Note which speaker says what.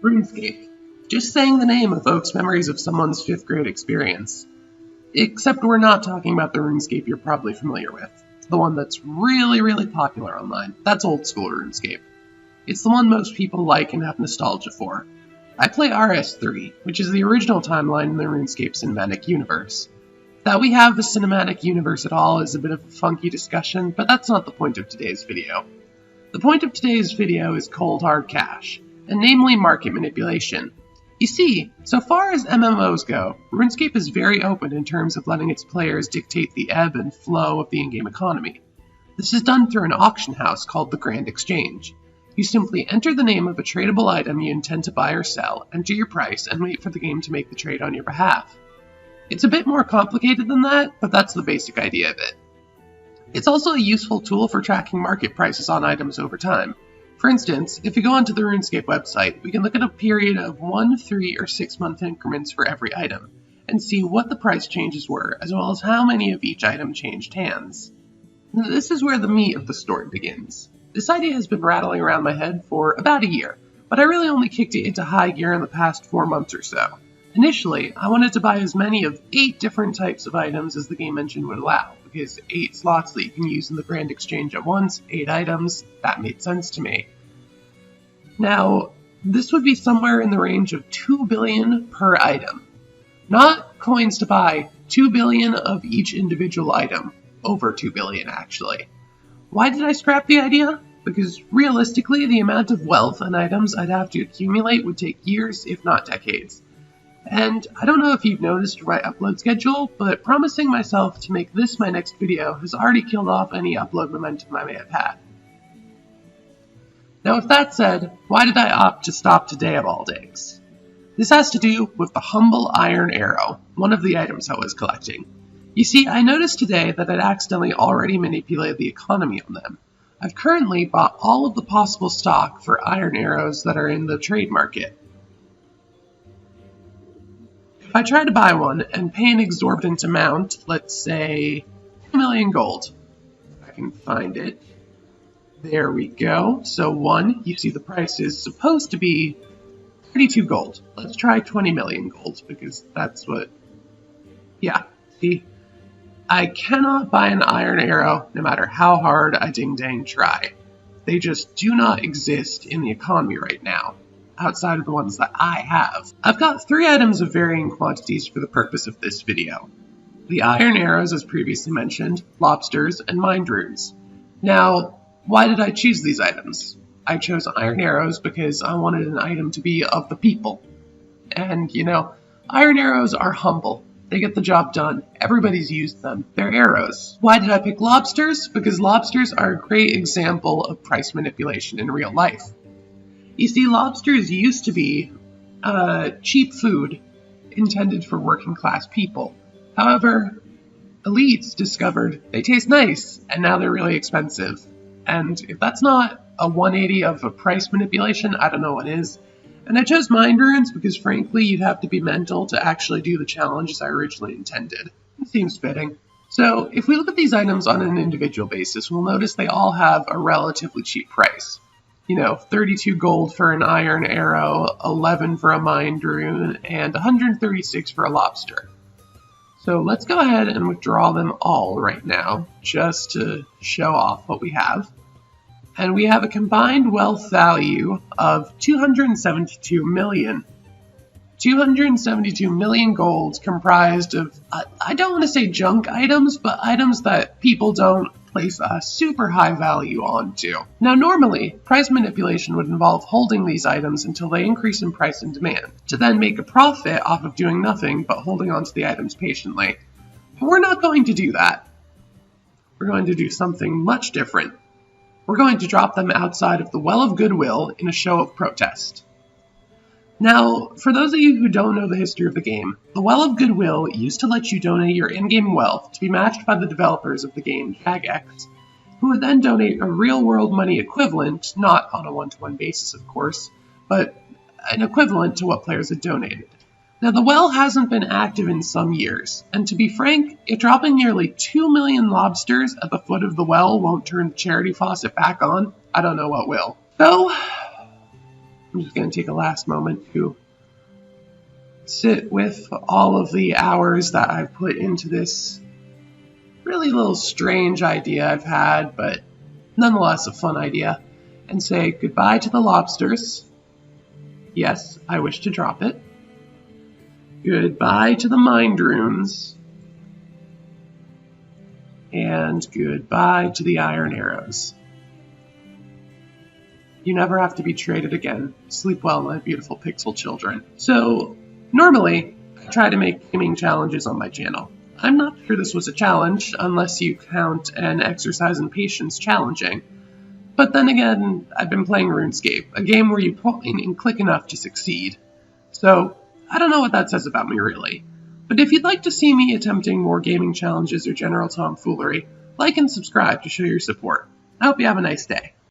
Speaker 1: Runescape. Just saying the name evokes memories of someone's 5th grade experience. Except we're not talking about the Runescape you're probably familiar with. The one that's really popular online. That's old school Runescape. It's the one most people like and have nostalgia for. I play RS3, which is the original timeline in the Runescape cinematic universe. That we have the cinematic universe at all is a bit of a funky discussion, but that's not the point of today's video. The point of today's video is cold hard cash, and namely market manipulation. You see, so far as MMOs go, RuneScape is very open in terms of letting its players dictate the ebb and flow of the in-game economy. This is done through an auction house called the Grand Exchange. You simply enter the name of a tradable item you intend to buy or sell, enter your price, and wait for the game to make the trade on your behalf. It's a bit more complicated than that, but that's the basic idea of it. It's also a useful tool for tracking market prices on items over time. For instance, if we go onto the RuneScape website, we can look at a period of 1, 3, or 6 month increments for every item, and see what the price changes were, as well as how many of each item changed hands. This is where the meat of the story begins. This idea has been rattling around my head for about a year, but I really only kicked it into high gear in the past 4 months or so. Initially, I wanted to buy as many of 8 different types of items as the game engine would allow, because 8 slots that you can use in the Grand Exchange at once, 8 items, that made sense to me. Now, this would be somewhere in the range of 2 billion per item. Not coins to buy, 2 billion of each individual item. Over 2 billion, actually. Why did I scrap the idea? Because realistically, the amount of wealth and items I'd have to accumulate would take years, if not decades. And I don't know if you've noticed my upload schedule, but promising myself to make this my next video has already killed off any upload momentum I may have had. Now with that said, why did I opt to stop today of all days? This has to do with the humble iron arrow, one of the items I was collecting. You see, I noticed today that I'd accidentally already manipulated the economy on them. I've currently bought all of the possible stock for iron arrows that are in the trade market. If I try to buy one and pay an exorbitant amount, let's say 2 million gold, if I can find it. There we go. So 1, you see the price is supposed to be 32 gold. Let's try 20 million gold, because that's what... Yeah, see? I cannot buy an iron arrow no matter how hard I ding-dang try. They just do not exist in the economy right now, outside of the ones that I have. I've got 3 items of varying quantities for the purpose of this video. The iron arrows, as previously mentioned, lobsters, and mind runes. Now, why did I choose these items? I chose iron arrows because I wanted an item to be of the people. And, you know, iron arrows are humble. They get the job done. Everybody's used them. They're arrows. Why did I pick lobsters? Because lobsters are a great example of price manipulation in real life. You see, lobsters used to be cheap food intended for working class people. However, elites discovered they taste nice, and now they're really expensive. And if that's not a 180 of a price manipulation, I don't know what is. And I chose mind runes because frankly, you'd have to be mental to actually do the challenges I originally intended. It seems fitting. So if we look at these items on an individual basis, we'll notice they all have a relatively cheap price. You know, 32 gold for an iron arrow, 11 for a mind rune, and 136 for a lobster. So let's go ahead and withdraw them all right now, just to show off what we have. And we have a combined wealth value of 272 million. 272 million gold comprised of, I don't want to say junk items, but items that people don't place a super high value onto. Now normally, price manipulation would involve holding these items until they increase in price and demand, to then make a profit off of doing nothing but holding onto the items patiently. But we're not going to do that. We're going to do something much different. We're going to drop them outside of the Well of Goodwill in a show of protest. Now, for those of you who don't know the history of the game, the Well of Goodwill used to let you donate your in-game wealth to be matched by the developers of the game Jagex, who would then donate a real-world money equivalent, not on a one-to-one basis of course, but an equivalent to what players had donated. Now the well hasn't been active in some years, and to be frank, if dropping nearly 2 million lobsters at the foot of the well won't turn the charity faucet back on, I don't know what will. So, I'm just going to take a last moment to sit with all of the hours that I've put into this really little strange idea I've had, but nonetheless a fun idea, and say goodbye to the lobsters. Yes, I wish to drop it. Goodbye to the mind runes. And goodbye to the iron arrows. You never have to be traded again. Sleep well, my beautiful pixel children. So, normally, I try to make gaming challenges on my channel. I'm not sure this was a challenge, unless you count an exercise in patience challenging. But then again, I've been playing Runescape, a game where you point and click enough to succeed. So, I don't know what that says about me really. But if you'd like to see me attempting more gaming challenges or general tomfoolery, like and subscribe to show your support. I hope you have a nice day.